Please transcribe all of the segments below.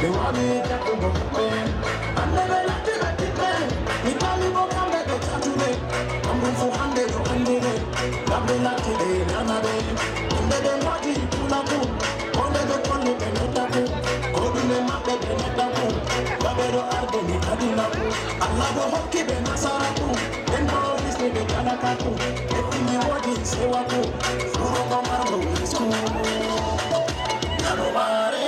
They want me to go man. I never let it let it man. We call me go come back to today. I'm going for 100 to 100. Love me like today, nana day. In the day, what do you pull up to? All the good one, you can let up to. Go to the map, they can let up to. Babero Albany, Adinapu. I love a hockey, then Nasarapu. Then all this nigga, Kanakaku. Everything you want is say what to. Guru Bamaro is cool. Nobody.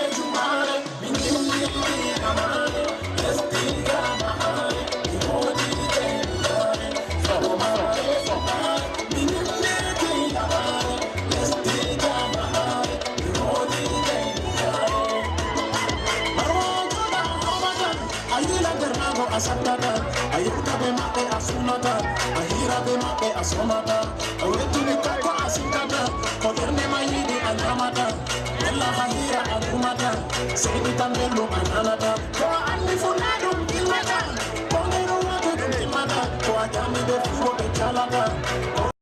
Asakata, ayuka be mate asunata, ahira be mate asomata, awetu ni koko asikata, koderne mayidi anamata, ella ahira anumata, sebi tambelo ananata, kwa anifunado kilmata, kongero watu kilmata, kwa jami de fugo